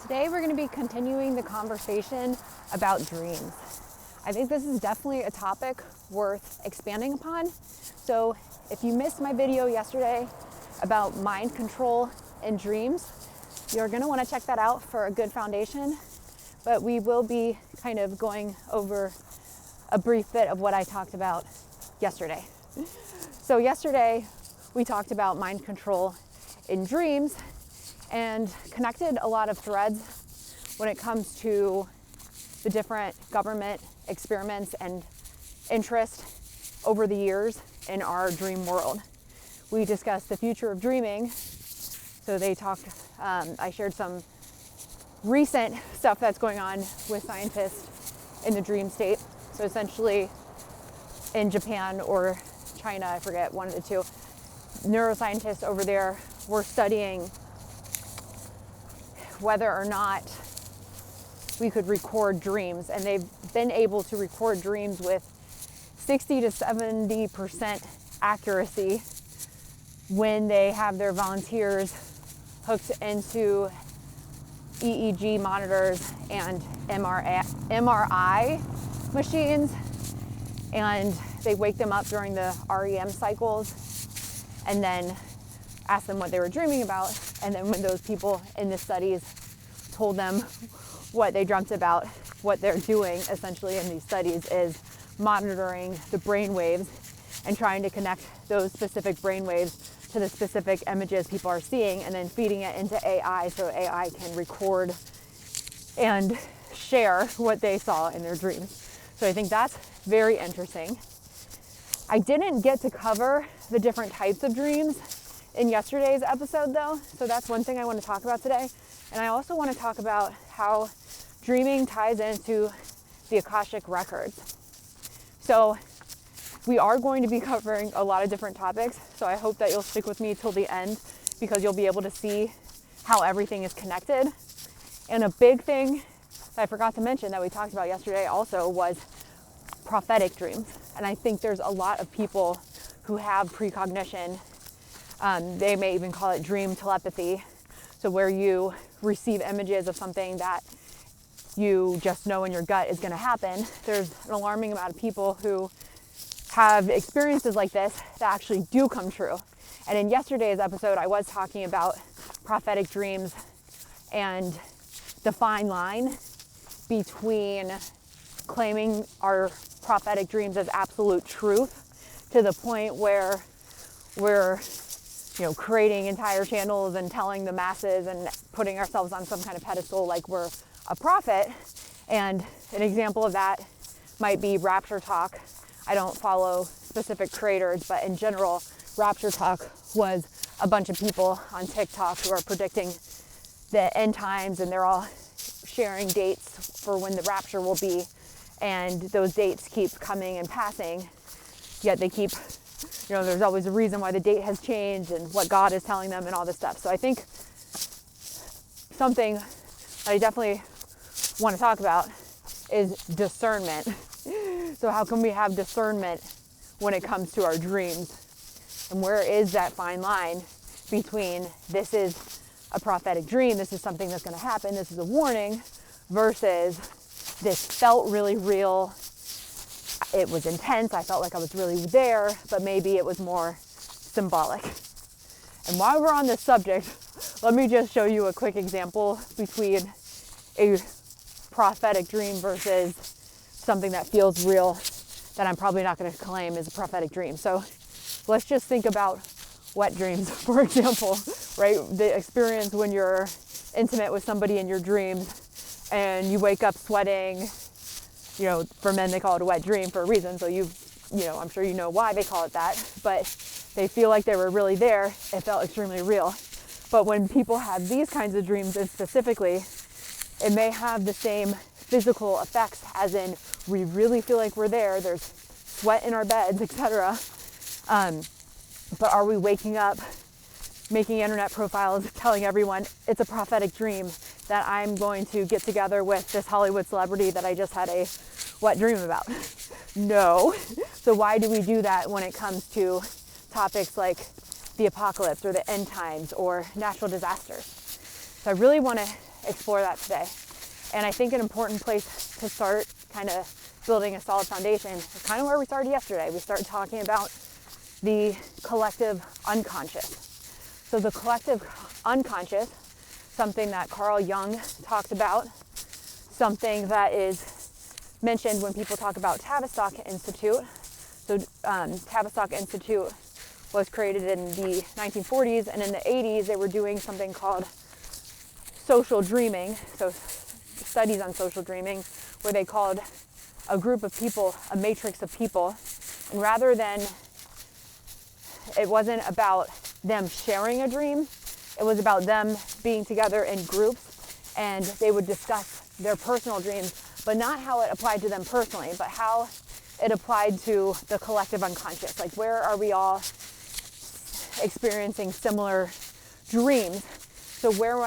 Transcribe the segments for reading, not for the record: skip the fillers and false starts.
Today we're going to be continuing the conversation about dreams. I think this is definitely a topic worth expanding upon. So if you missed my video yesterday about mind control and dreams, you're going to want to check that out for a good foundation. But we will be kind of going over a brief bit of what I talked about yesterday. So yesterday we talked about mind control in dreams and connected a lot of threads when it comes to the different government experiments and interest over the years in our dream world. We discussed the future of dreaming. So they talked, I shared some recent stuff that's going on with scientists in the dream state. So essentially in Japan or China, I forget, one of the two, neuroscientists over there were studying whether or not we could record dreams. And they've been able to record dreams with 60 to 70% accuracy when they have their volunteers hooked into EEG monitors and MRI machines. And they wake them up during the REM cycles and then ask them what they were dreaming about. And then when those people in the studies told them what they dreamt about, what they're doing essentially in these studies is monitoring the brain waves and trying to connect those specific brain waves to the specific images people are seeing and then feeding it into AI so AI can record and share what they saw in their dreams. So I think that's very interesting. I didn't get to cover the different types of dreams in yesterday's episode though, so that's one thing I want to talk about today. And I also want to talk about how dreaming ties into the Akashic Records. So we are going to be covering a lot of different topics, so I hope that you'll stick with me till the end because you'll be able to see how everything is connected. And a big thing that I forgot to mention that we talked about yesterday also was prophetic dreams. And I think there's a lot of people who have precognition. They may even call it dream telepathy. So where you receive images of something that you just know in your gut is going to happen. There's an alarming amount of people who have experiences like this that actually do come true. And in yesterday's episode, I was talking about prophetic dreams and the fine line between claiming our prophetic dreams as absolute truth to the point where we're creating entire channels and telling the masses and putting ourselves on some kind of pedestal like we're a prophet. And an example of that might be Rapture Talk. I don't follow specific creators, but in general, Rapture Talk was a bunch of people on TikTok who are predicting the end times, and they're all sharing dates for when the rapture will be. And those dates keep coming and passing, yet they keep, there's always a reason why the date has changed and what God is telling them and all this stuff. So I think something that I definitely want to talk about is discernment. So how can we have discernment when it comes to our dreams? And where is that fine line between this is a prophetic dream, this is something that's going to happen, this is a warning, versus this felt really real, it was intense, I felt like I was really there, but maybe it was more symbolic. And while we're on this subject, let me just show you a quick example between a prophetic dream versus something that feels real that I'm probably not going to claim is a prophetic dream. So let's just think about wet dreams, for example, right? The experience when you're intimate with somebody in your dreams and you wake up sweating. For men, they call it a wet dream for a reason. So I'm sure you know why they call it that, but they feel like they were really there. It felt extremely real. But when people have these kinds of dreams, and specifically, it may have the same physical effects as in we really feel like we're there. There's sweat in our beds, etc. But are we waking up, making internet profiles, telling everyone it's a prophetic dream that I'm going to get together with this Hollywood celebrity that I just had a wet dream about? No. So why do we do that when it comes to topics like the apocalypse or the end times or natural disasters? So I really want to explore that today. And I think an important place to start kind of building a solid foundation is kind of where we started yesterday. We started talking about the collective unconscious. So the collective unconscious, something that Carl Jung talked about, something that is mentioned when people talk about Tavistock Institute. So Tavistock Institute was created in the 1940s, and in the 80s they were doing something called social dreaming, so studies on social dreaming, where they called a group of people a matrix of people, and rather than, it wasn't about them sharing a dream, it was about them being together in groups, and they would discuss their personal dreams, but not how it applied to them personally, but how it applied to the collective unconscious. Like, where are we all experiencing similar dreams? So where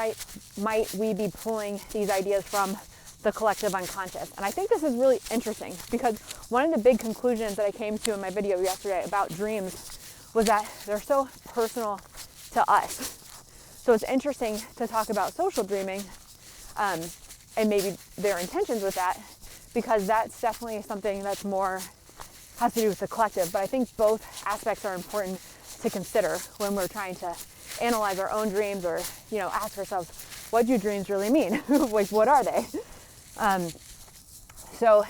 might we be pulling these ideas from the collective unconscious? And I think this is really interesting, because one of the big conclusions that I came to in my video yesterday about dreams was that they're so personal to us. So it's interesting to talk about social dreaming, and maybe their intentions with that, because that's definitely something that's more has to do with the collective. But I think both aspects are important to consider when we're trying to analyze our own dreams, or ask ourselves, what do dreams really mean? Like, what are they? So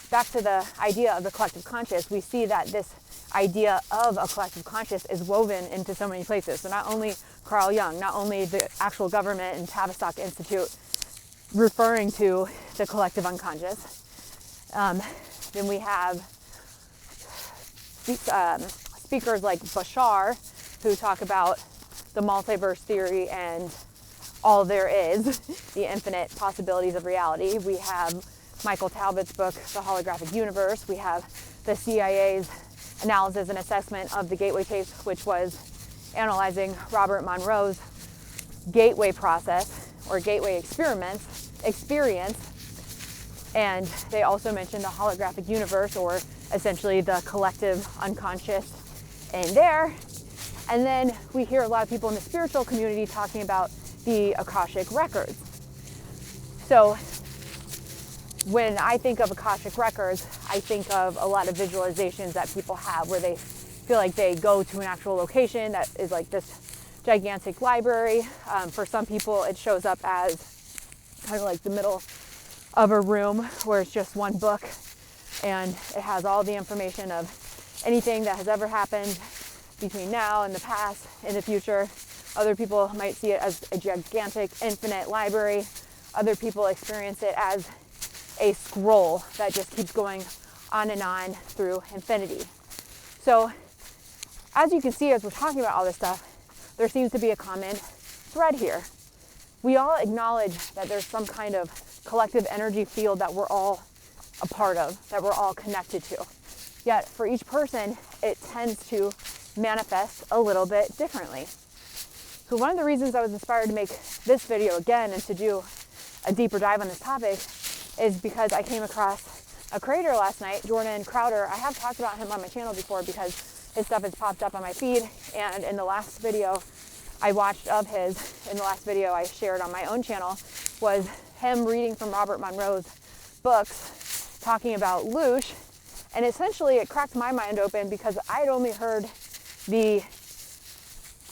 back to the idea of the collective conscious, we see that this idea of a collective conscious is woven into so many places. So not only Carl Jung, not only the actual government and Tavistock Institute referring to the collective unconscious, then we have speakers like Bashar, who talk about the multiverse theory and all there is, the infinite possibilities of reality. We have Michael Talbot's book, The Holographic Universe. We have the CIA's analysis and assessment of the gateway tapes, which was analyzing Robert Monroe's gateway process or gateway experience. And they also mentioned the holographic universe, or essentially the collective unconscious in there. And then we hear a lot of people in the spiritual community talking about the Akashic Records. So when I think of Akashic Records, I think of a lot of visualizations that people have where they feel like they go to an actual location that is like this gigantic library. For some people, it shows up as kind of like the middle of a room where it's just one book, and it has all the information of anything that has ever happened between now and the past, in the future. Other people might see it as a gigantic, infinite library. Other people experience it as a scroll that just keeps going on and on through infinity. So as you can see, as we're talking about all this stuff, there seems to be a common thread here. We all acknowledge that there's some kind of collective energy field that we're all a part of, that we're all connected to. Yet for each person, it tends to manifest a little bit differently. So one of the reasons I was inspired to make this video again and to do a deeper dive on this topic is because I came across a creator last night, Jordan Crowder. I have talked about him on my channel before because his stuff has popped up on my feed, and in the last video I watched of his, in the last video I shared on my own channel, was him reading from Robert Monroe's books talking about Lush, and essentially it cracked my mind open because I had only heard the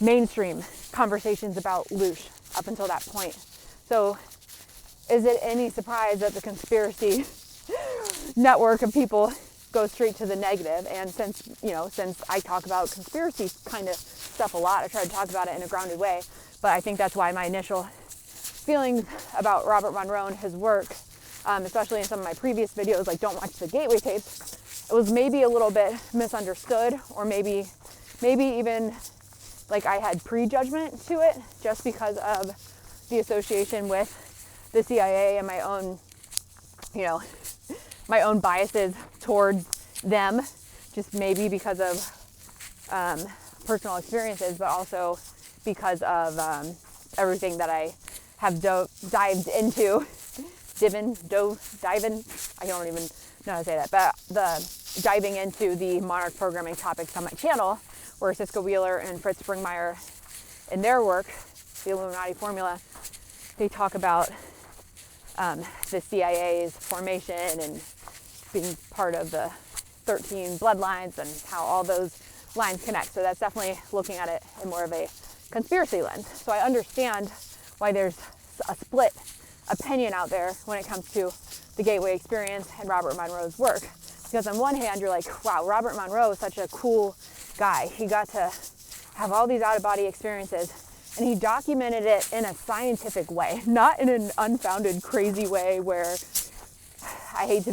mainstream conversations about Lush up until that point. So is it any surprise that the conspiracy network of people go straight to the negative? And since I talk about conspiracy kind of stuff a lot, I try to talk about it in a grounded way, but I think that's why my initial feelings about Robert Monroe and his work, especially in some of my previous videos, like don't watch the gateway tapes, it was maybe a little bit misunderstood, or maybe even like I had prejudgment to it just because of the association with the CIA and my own, my own biases towards them, just maybe because of personal experiences, but also because of everything that I have dived into, I don't even know how to say that, but the diving into the monarch programming topics on my channel, where Cisco Wheeler and Fritz Springmeier, in their work, the Illuminati formula, they talk about the CIA's formation and being part of the 13 bloodlines and how all those lines connect. So that's definitely looking at it in more of a conspiracy lens. So I understand why there's a split opinion out there when it comes to the gateway experience and Robert Monroe's work. Because on one hand, you're like, wow, Robert Monroe is such a cool guy. He got to have all these out-of-body experiences, and he documented it in a scientific way, not in an unfounded, crazy way where I hate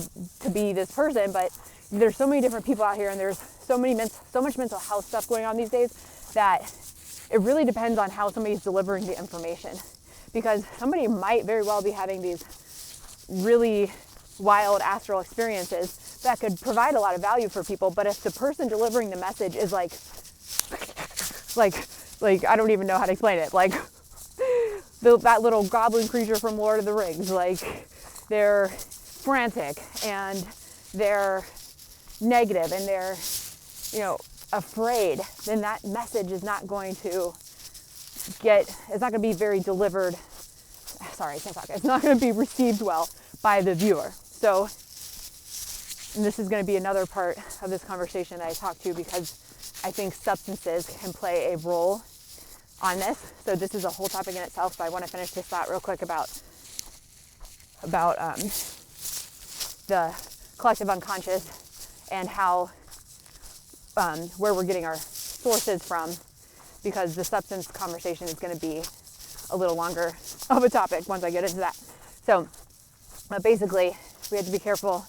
to be this person, but there's so many different people out here, and there's so much mental health stuff going on these days that it really depends on how somebody's delivering the information. Because somebody might very well be having these really wild astral experiences that could provide a lot of value for people, but if the person delivering the message is like I don't even know how to explain it, like that little goblin creature from Lord of the Rings, like they're frantic and they're negative and they're, afraid, then that message is not going to it's not going to be very delivered. Sorry, I can't talk. It's not going to be received well by the viewer. So, and this is going to be another part of this conversation that I talk to, because I think substances can play a role on this. So this is a whole topic in itself. So I want to finish this thought real quick about the collective unconscious and how where we're getting our sources from, because the substance conversation is going to be a little longer of a topic once I get into that. So basically, we have to be careful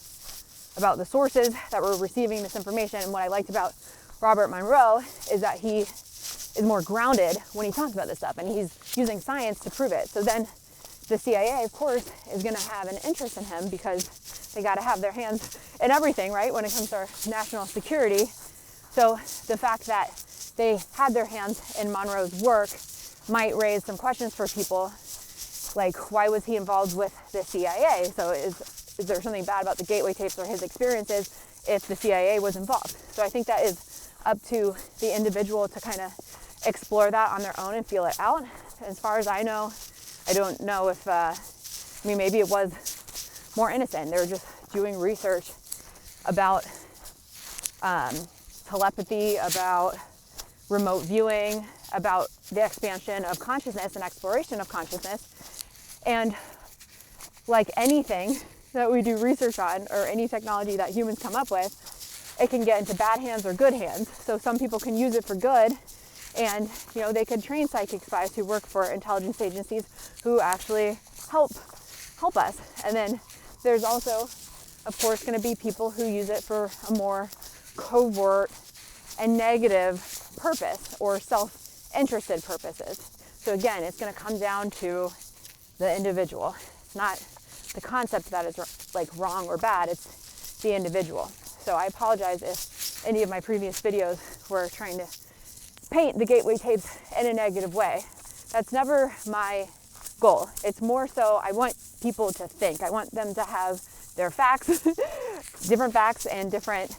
about the sources that we're receiving this information. And what I liked about Robert Monroe is that he is more grounded when he talks about this stuff, and he's using science to prove it. So then the CIA, of course, is going to have an interest in him, because they got to have their hands in everything, right, when it comes to our national security. So the fact that they had their hands in Monroe's work might raise some questions for people, like, why was he involved with the CIA? So is there something bad about the gateway tapes or his experiences if the CIA was involved? So I think that is up to the individual to kind of explore that on their own and feel it out. As far as I know, I don't know if, maybe it was more innocent. They were just doing research about telepathy, about remote viewing, about the expansion of consciousness and exploration of consciousness. And like anything that we do research on, or any technology that humans come up with, it can get into bad hands or good hands. So some people can use it for good, and they could train psychic spies who work for intelligence agencies who actually help us. And then there's also, of course, going to be people who use it for a more covert and negative purpose, or self-interested purposes. So again, it's going to come down to the individual. It's not the concept that is wrong or bad, it's the individual. So I apologize if any of my previous videos were trying to paint the gateway tapes in a negative way. That's never my goal. It's more so I want people to think. I want them to have their facts, different facts and different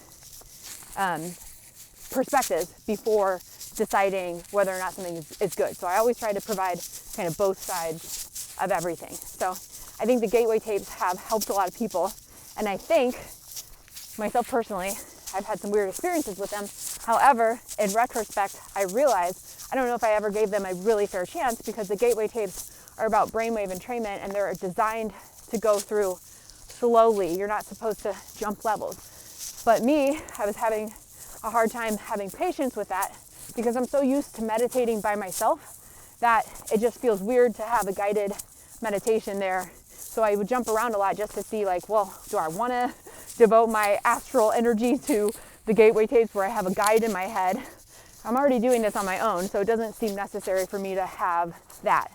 perspectives before deciding whether or not something is good. So I always try to provide kind of both sides of everything. So I think the gateway tapes have helped a lot of people. And I think, myself personally, I've had some weird experiences with them. However, in retrospect, I realized I don't know if I ever gave them a really fair chance, because the gateway tapes are about brainwave entrainment, and they're designed to go through slowly. You're not supposed to jump levels. But me, I was having a hard time having patience with that, because I'm so used to meditating by myself that it just feels weird to have a guided meditation there. So I would jump around a lot just to see, do I want to devote my astral energy to the gateway tapes where I have a guide in my head? I'm already doing this on my own, so it doesn't seem necessary for me to have that.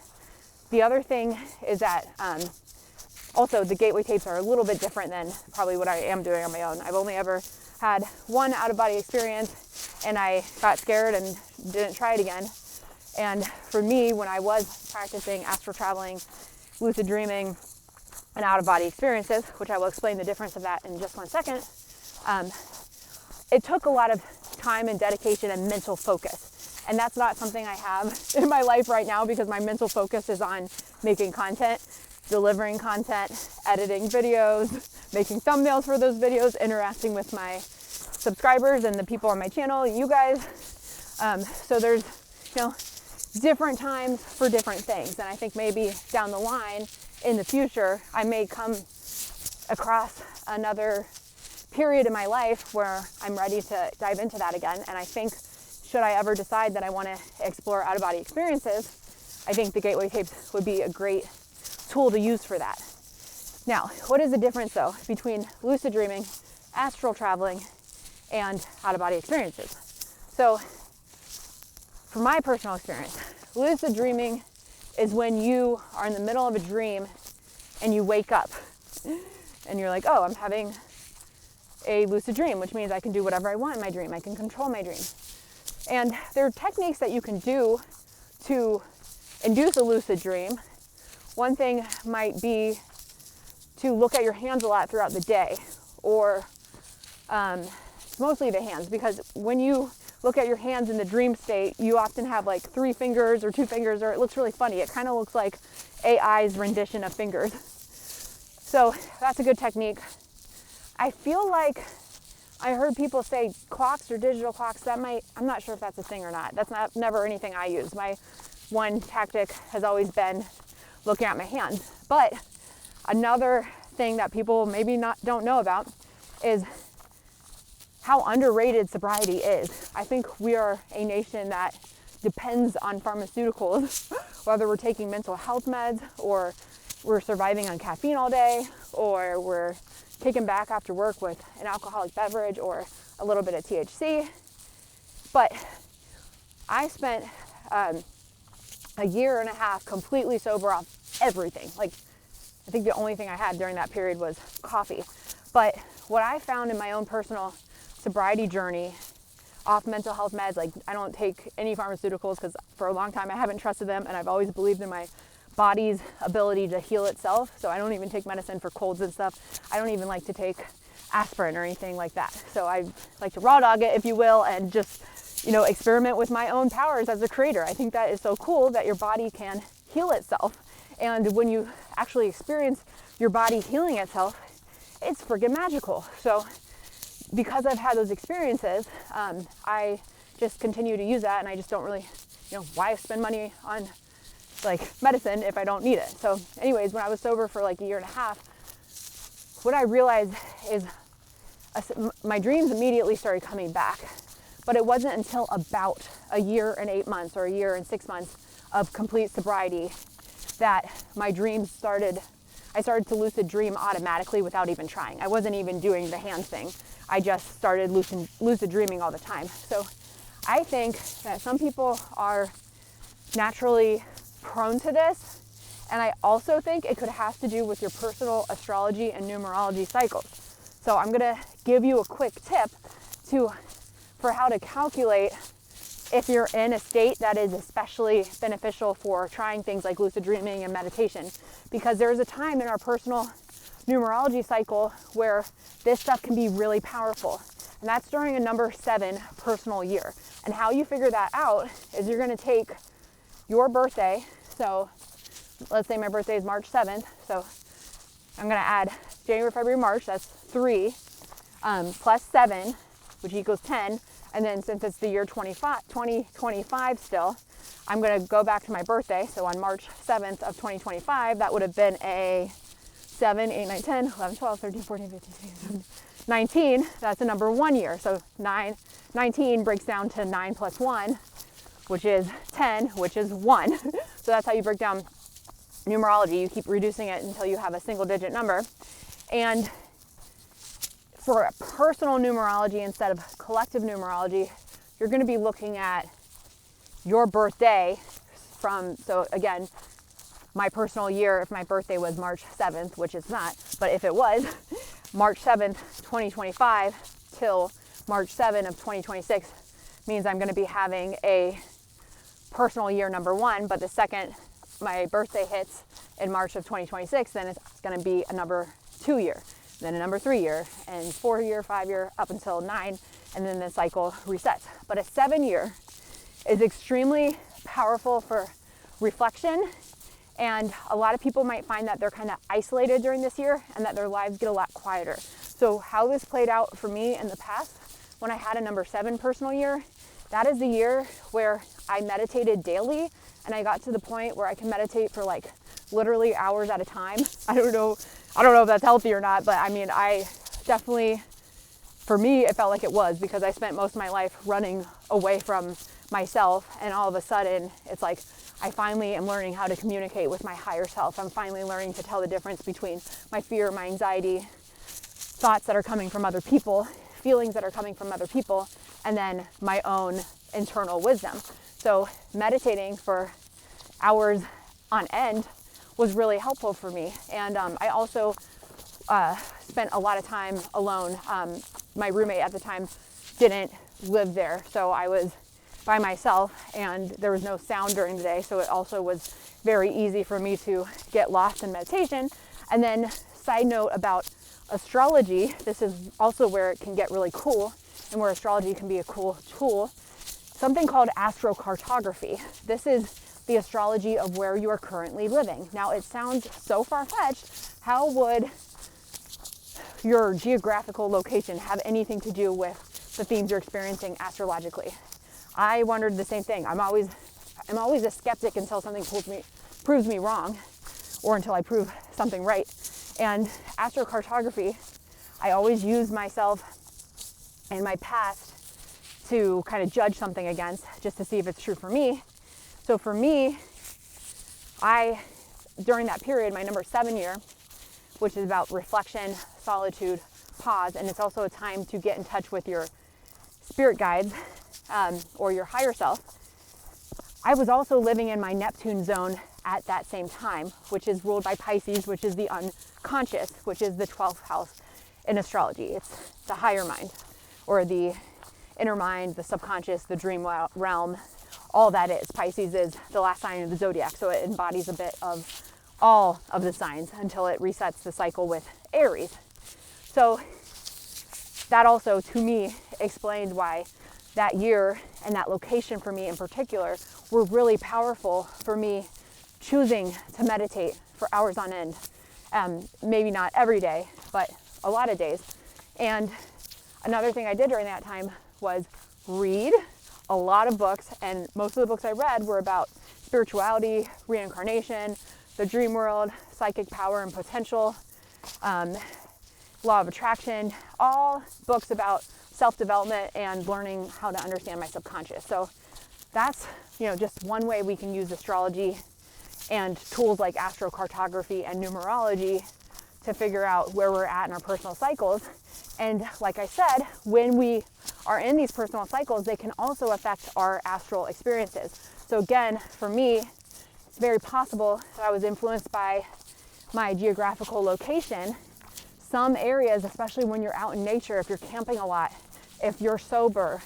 The other thing is that also the gateway tapes are a little bit different than probably what I am doing on my own. I've only ever had one out-of-body experience, and I got scared and didn't try it again. And for me, when I was practicing astral traveling, lucid dreaming, and out-of-body experiences, which I will explain the difference of that in just one second, it took a lot of time and dedication and mental focus. And that's not something I have in my life right now because my mental focus is on making content, delivering content, editing videos, making thumbnails for those videos, interacting with my subscribers and the people on my channel, you guys. So there's, different times for different things. And I think maybe down the line in the future, I may come across another period in my life where I'm ready to dive into that again. And I think should I ever decide that I want to explore out-of-body experiences, I think the gateway tapes would be a great tool to use for that. Now, what is the difference though between lucid dreaming, astral traveling, and out-of-body experiences? So, from my personal experience, lucid dreaming is when you are in the middle of a dream and you wake up and you're like, oh, I'm having a lucid dream, which means I can do whatever I want in my dream. I can control my dream. And there are techniques that you can do to induce a lucid dream. One thing might be to look at your hands a lot throughout the day, or mostly the hands, because when you look at your hands in the dream state, you often have like 3 fingers or 2 fingers, or it looks really funny. It kind of looks like AI's rendition of fingers. So that's a good technique. I feel like I heard people say clocks or digital clocks. I'm not sure if that's a thing or not. That's never anything I use. My one tactic has always been looking at my hands. But another thing that people maybe don't know about is how underrated sobriety is. I think we are a nation that depends on pharmaceuticals, whether we're taking mental health meds, or we're surviving on caffeine all day, or we're kicking back after work with an alcoholic beverage or a little bit of THC. But I spent a year and a half completely sober off everything. Like, I think the only thing I had during that period was coffee. But what I found in my own personal sobriety journey, off mental health meds, like I don't take any pharmaceuticals because for a long time I haven't trusted them, and I've always believed in my body's ability to heal itself. So I don't even take medicine for colds and stuff. I don't even like to take aspirin or anything like that. So I like to raw dog it, if you will, and just, experiment with my own powers as a creator. I think that is so cool that your body can heal itself. And when you actually experience your body healing itself, it's friggin' magical. So because I've had those experiences, I just continue to use that, and I just don't really, why spend money on like medicine if I don't need it. So anyways, when I was sober for like a year and a half, what I realized is my dreams immediately started coming back, but it wasn't until about a year and 8 months or a year and 6 months of complete sobriety that my dreams I started to lucid dream automatically without even trying. I wasn't even doing the hand thing. I just started lucid dreaming all the time. So I think that some people are naturally prone to this, and I also think it could have to do with your personal astrology and numerology cycles. So I'm gonna give you a quick tip for how to calculate if you're in a state that is especially beneficial for trying things like lucid dreaming and meditation, because there's a time in our personal numerology cycle where this stuff can be really powerful, and that's during a number 7 personal year. And how you figure that out is you're going to take your birthday. So let's say my birthday is March 7th, so I'm going to add January, February, March, that's 3 plus 7, which equals 10. And then since it's the year 2025 still, I'm going to go back to my birthday. So on March 7th of 2025, that would have been a 7, 8, 9, 10, 11, 12, 13, 14, 15, 16, 17, 19. That's a number 1 year. So 19 breaks down to 9 plus 1, which is 10, which is 1. So that's how you break down numerology. You keep reducing it until you have a single digit number. And for a personal numerology instead of collective numerology, you're going to be looking at your birthday so again, my personal year, if my birthday was March 7th, which it's not, but if it was March 7th, 2025 till March 7th of 2026 means I'm going to be having a personal year number 1, but the second my birthday hits in March of 2026, then it's going to be a number 2 year, then a number 3 year, and 4 year, 5 year, up until 9, and then the cycle resets. But a 7 year is extremely powerful for reflection. And a lot of people might find that they're kind of isolated during this year and that their lives get a lot quieter. So how this played out for me in the past, when I had a number 7 personal year, that is the year where I meditated daily, and I got to the point where I can meditate for like literally hours at a time. I don't know if that's healthy or not, but I mean, I definitely, for me, it felt like it was, because I spent most of my life running away from myself, and all of a sudden it's like I finally am learning how to communicate with my higher self. I'm finally learning to tell the difference between my fear, my anxiety, thoughts that are coming from other people, feelings that are coming from other people, and then my own internal wisdom. So meditating for hours on end was really helpful for me. And I also spent a lot of time alone. My roommate at the time didn't live there, so I was by myself, and there was no sound during the day, so it also was very easy for me to get lost in meditation. And then, side note about astrology, this is also where it can get really cool, and where astrology can be a cool tool, something called astrocartography. This is the astrology of where you are currently living. Now, it sounds so far-fetched. How would your geographical location have anything to do with the themes you're experiencing astrologically? I wondered the same thing. I'm always a skeptic until something proves me wrong, or until I prove something right. And astrocartography, I always use myself and my past to kind of judge something against, just to see if it's true for me. So for me, during that period, my number 7 year, which is about reflection, solitude, pause, and it's also a time to get in touch with your spirit guides, or your higher self, I was also living in my Neptune zone at that same time, which is ruled by Pisces, which is the unconscious, which is the 12th house in astrology. It's the higher mind, or the inner mind, the subconscious, the dream realm, all that is. Pisces is the last sign of the zodiac, so it embodies a bit of all of the signs until it resets the cycle with Aries. So that also, to me, explained why that year and that location for me in particular were really powerful for me choosing to meditate for hours on end. Maybe not every day, but a lot of days. And another thing I did during that time was read a lot of books, and most of the books I read were about spirituality, reincarnation, the dream world, psychic power and potential, law of attraction, all books about self-development and learning how to understand my subconscious. So that's, just one way we can use astrology and tools like astrocartography and numerology to figure out where we're at in our personal cycles. And like I said, when we are in these personal cycles, they can also affect our astral experiences. So again, for me, it's very possible that I was influenced by my geographical location. Some areas, especially when you're out in nature, if you're camping a lot, if you're sober,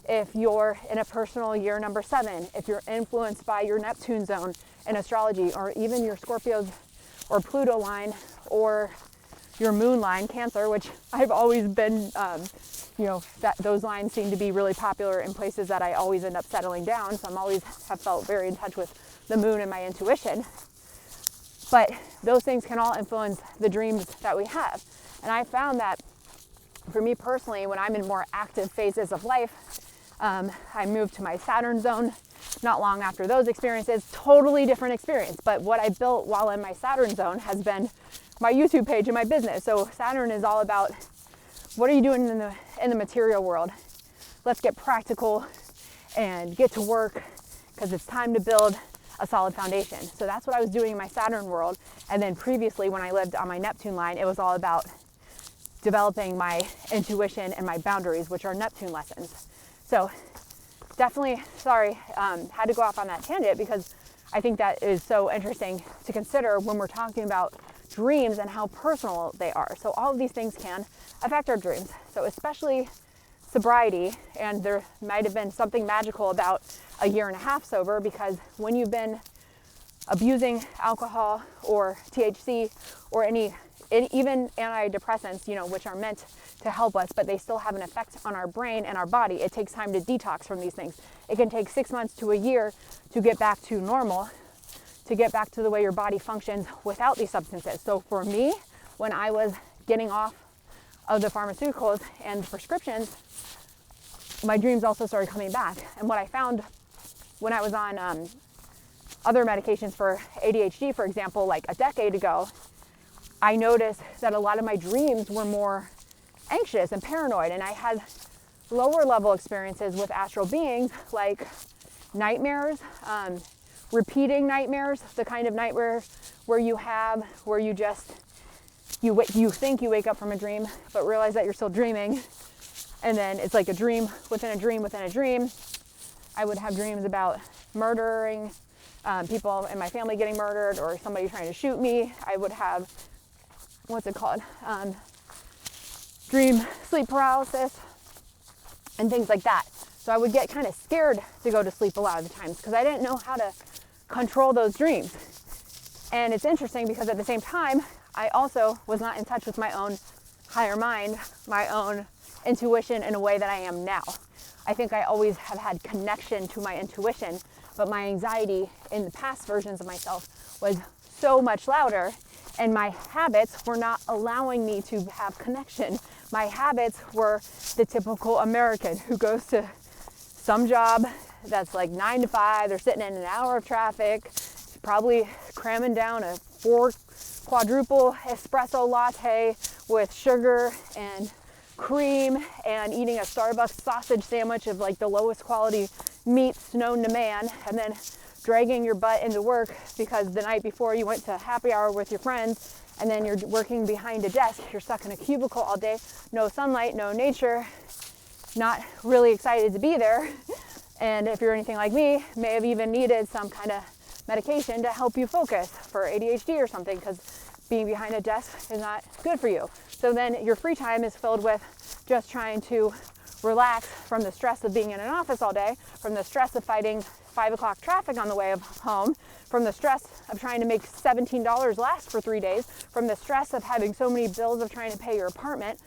if you're in a personal year number 7, if you're influenced by your Neptune zone in astrology, or even your Scorpio or Pluto line, or your moon line, Cancer, which I've always been, that those lines seem to be really popular in places that I always end up settling down. So I'm always have felt very in touch with the moon and my intuition. But those things can all influence the dreams that we have. And I found that for me personally, when I'm in more active phases of life, I moved to my Saturn zone not long after those experiences. Totally different experience. But what I built while in my Saturn zone has been my YouTube page and my business. So Saturn is all about, what are you doing in the material world? Let's get practical and get to work, because it's time to build a solid foundation. So that's what I was doing in my Saturn world. And then previously, when I lived on my Neptune line, it was all about developing my intuition and my boundaries, which are Neptune lessons. So definitely, had to go off on that tangent, because I think that is so interesting to consider when we're talking about dreams and how personal they are. So all of these things can affect our dreams. So especially sobriety, and there might have been something magical about a year and a half sober, because when you've been abusing alcohol or THC or any even antidepressants, you know, which are meant to help us, but they still have an effect on our brain and our body. It takes time to detox from these things. It can take 6 months to a year to get back to normal, to get back to the way your body functions without these substances. So for me, when I was getting off of the pharmaceuticals and the prescriptions, my dreams also started coming back. And what I found when I was on other medications for ADHD, for example, like a decade ago, I noticed that a lot of my dreams were more anxious and paranoid, and I had lower level experiences with astral beings, like nightmares, repeating nightmares, the kind of nightmare where you think you wake up from a dream, but realize that you're still dreaming, and then it's like a dream within a dream within a dream. I would have dreams about murdering people in my family, getting murdered, or somebody trying to shoot me. I would have, dream sleep paralysis and things like that. So I would get kind of scared to go to sleep a lot of the times because I didn't know how to control those dreams. And it's interesting because at the same time, I also was not in touch with my own higher mind, my own intuition in a way that I am now. I think I always have had connection to my intuition, but my anxiety in the past versions of myself was so much louder, and my habits were not allowing me to have connection. My habits were the typical American who goes to some job that's like 9 to 5, they're sitting in an hour of traffic, probably cramming down a 4 quadruple espresso latte with sugar and cream and eating a Starbucks sausage sandwich of like the lowest quality meats known to man, and then dragging your butt into work because the night before you went to happy hour with your friends, and then you're working behind a desk, you're stuck in a cubicle all day, no sunlight, no nature, not really excited to be there. And if you're anything like me, may have even needed some kind of medication to help you focus for ADHD or something, because being behind a desk is not good for you. So then your free time is filled with just trying to relax from the stress of being in an office all day, from the stress of fighting 5 o'clock traffic on the way home, from the stress of trying to make $17 last for 3 days, from the stress of having so many bills of trying to pay your apartment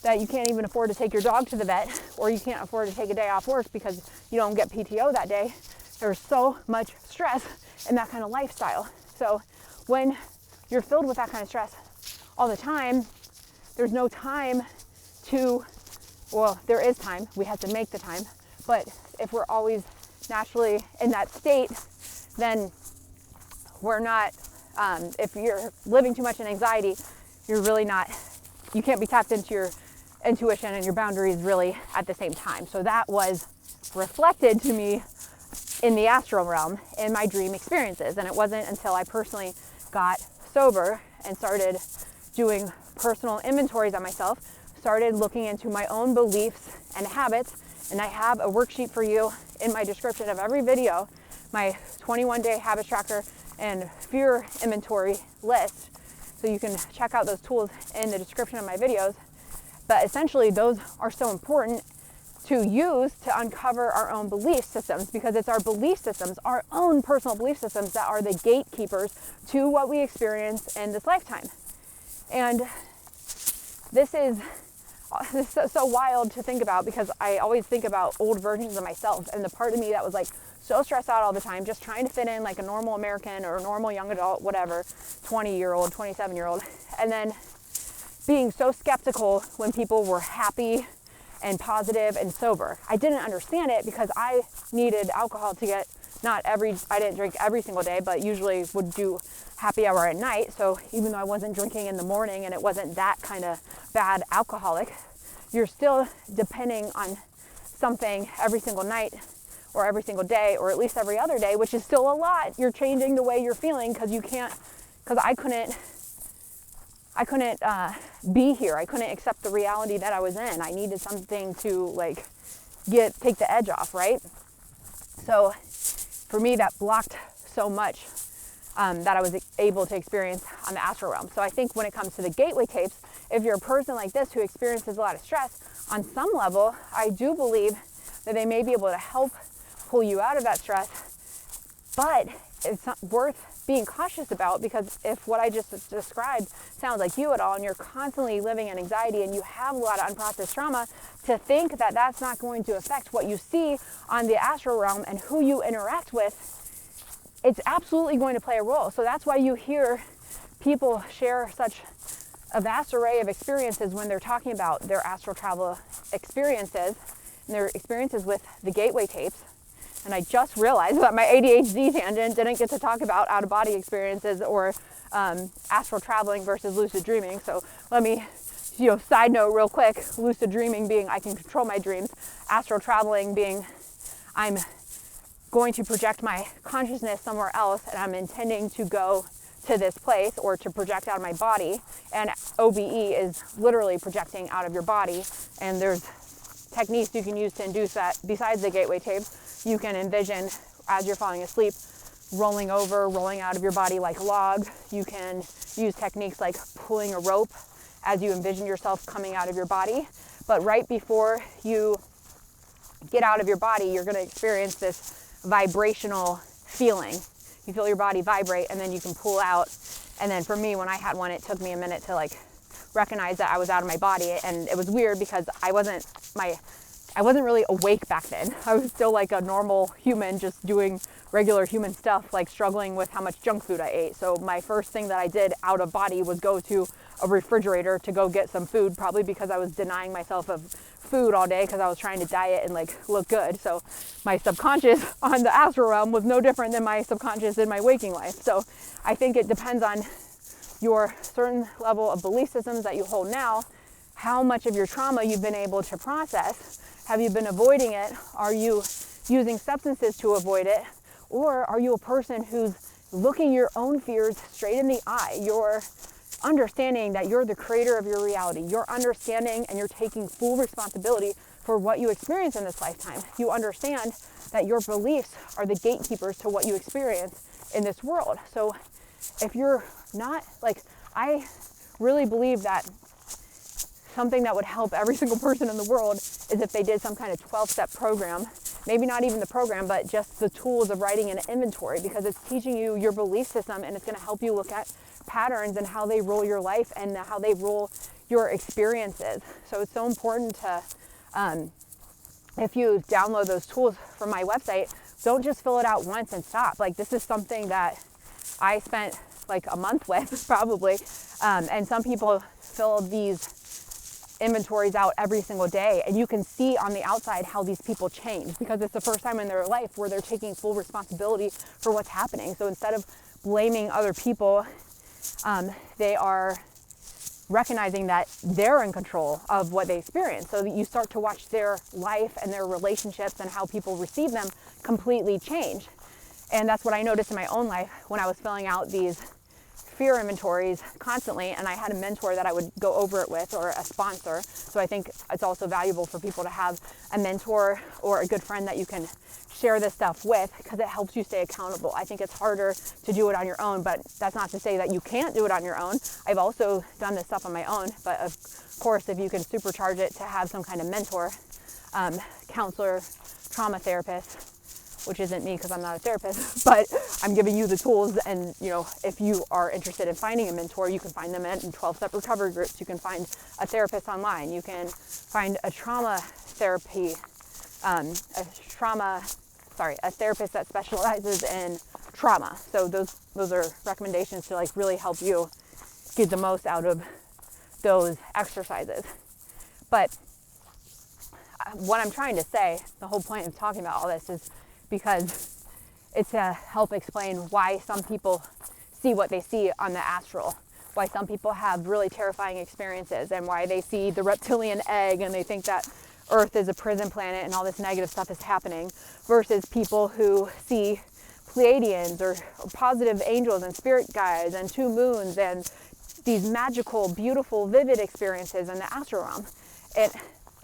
that you can't even afford to take your dog to the vet, or you can't afford to take a day off work because you don't get PTO that day. There's so much stress in that kind of lifestyle. So when you're filled with that kind of stress all the time, there's no time to, well, there is time, we have to make the time, but if we're always naturally in that state, then we're not, if you're living too much in anxiety, you're really not, you can't be tapped into your intuition and your boundaries really at the same time. So that was reflected to me in the astral realm in my dream experiences. And it wasn't until I personally got sober and started doing personal inventories on myself, started looking into my own beliefs and habits. And I have a worksheet for you in my description of every video, my 21-day habit tracker and fear inventory list. So you can check out those tools in the description of my videos. But essentially those are so important to use to uncover our own belief systems, because it's our belief systems, our own personal belief systems, that are the gatekeepers to what we experience in this lifetime. And this is so wild to think about, because I always think about old versions of myself and the part of me that was like so stressed out all the time, just trying to fit in like a normal American or a normal young adult, whatever, 20-year-old, 27-year-old, and then being so skeptical when people were happy and positive and sober. I didn't understand it because I needed alcohol to get, I didn't drink every single day, but usually would do happy hour at night. So even though I wasn't drinking in the morning and it wasn't that kind of bad alcoholic, you're still depending on something every single night or every single day, or at least every other day, which is still a lot. You're changing the way you're feeling because I couldn't be here. I couldn't accept the reality that I was in. I needed something to like take the edge off, right? So for me, that blocked so much that I was able to experience on the astral realm. So I think when it comes to the gateway tapes, if you're a person like this who experiences a lot of stress, on some level, I do believe that they may be able to help pull you out of that stress, but it's not worth being cautious about, because if what I just described sounds like you at all, and you're constantly living in anxiety and you have a lot of unprocessed trauma, to think that that's not going to affect what you see on the astral realm and who you interact with, it's absolutely going to play a role. So that's why you hear people share such a vast array of experiences when they're talking about their astral travel experiences and their experiences with the gateway tapes. And I just realized that my ADHD tangent didn't get to talk about out-of-body experiences or astral traveling versus lucid dreaming. So let me, side note real quick, lucid dreaming being I can control my dreams, astral traveling being I'm going to project my consciousness somewhere else and I'm intending to go to this place or to project out of my body. And OBE is literally projecting out of your body. And there's techniques you can use to induce that besides the gateway tapes. You can envision as you're falling asleep, rolling over, rolling out of your body like a log. You can use techniques like pulling a rope as you envision yourself coming out of your body. But right before you get out of your body, you're going to experience this vibrational feeling. You feel your body vibrate and then you can pull out. And then for me, when I had one, it took me a minute to recognize that I was out of my body. And it was weird because I wasn't really awake back then. I was still like a normal human, just doing regular human stuff, like struggling with how much junk food I ate. So my first thing that I did out of body was go to a refrigerator to go get some food, probably because I was denying myself of food all day because I was trying to diet and look good. So my subconscious on the astral realm was no different than my subconscious in my waking life. So I think it depends on your certain level of belief systems that you hold now, how much of your trauma you've been able to process. Have you been avoiding it? Are you using substances to avoid it? Or are you a person who's looking your own fears straight in the eye? You're understanding that you're the creator of your reality. You're understanding and you're taking full responsibility for what you experience in this lifetime. You understand that your beliefs are the gatekeepers to what you experience in this world. So if you're not, I really believe that something that would help every single person in the world is if they did some kind of 12-step program. Maybe not even the program, but just the tools of writing an inventory, because it's teaching you your belief system and it's going to help you look at patterns and how they rule your life and how they rule your experiences. So it's so important to, if you download those tools from my website, don't just fill it out once and stop. This is something that I spent a month with probably. And some people fill these inventories out every single day, and you can see on the outside how these people change, because it's the first time in their life where they're taking full responsibility for what's happening. So instead of blaming other people, they are recognizing that they're in control of what they experience, so that you start to watch their life and their relationships and how people receive them completely change. And that's what I noticed in my own life when I was filling out these fear inventories constantly, and I had a mentor that I would go over it with, or a sponsor. So I think it's also valuable for people to have a mentor or a good friend that you can share this stuff with, because it helps you stay accountable. I think it's harder to do it on your own, but that's not to say that you can't do it on your own. I've also done this stuff on my own, but of course, if you can supercharge it to have some kind of mentor, counselor, trauma therapist, which isn't me because I'm not a therapist, but I'm giving you the tools. And if you are interested in finding a mentor, you can find them in 12-step recovery groups. You can find a therapist online. You can find a trauma therapy, a therapist that specializes in trauma. So those are recommendations to really help you get the most out of those exercises. But what I'm trying to say, the whole point of talking about all this is because it's to help explain why some people see what they see on the astral, why some people have really terrifying experiences, and why they see the reptilian egg and they think that Earth is a prison planet and all this negative stuff is happening, versus people who see Pleiadians or positive angels and spirit guides and two moons and these magical, beautiful, vivid experiences in the astral realm. It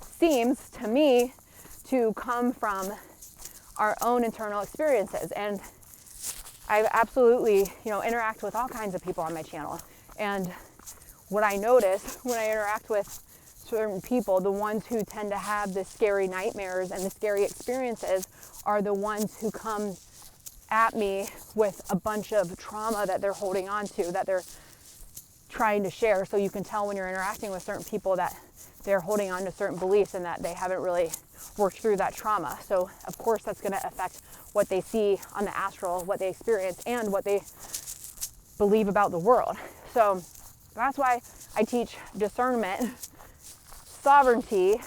seems to me to come from our own internal experiences. And I absolutely, interact with all kinds of people on my channel. And what I notice when I interact with certain people, the ones who tend to have the scary nightmares and the scary experiences are the ones who come at me with a bunch of trauma that they're holding on to, that they're trying to share. So you can tell when you're interacting with certain people that they're holding on to certain beliefs and that they haven't really worked through that trauma. So of course that's going to affect what they see on the astral, what they experience, and what they believe about the world. So that's why I teach discernment, sovereignty,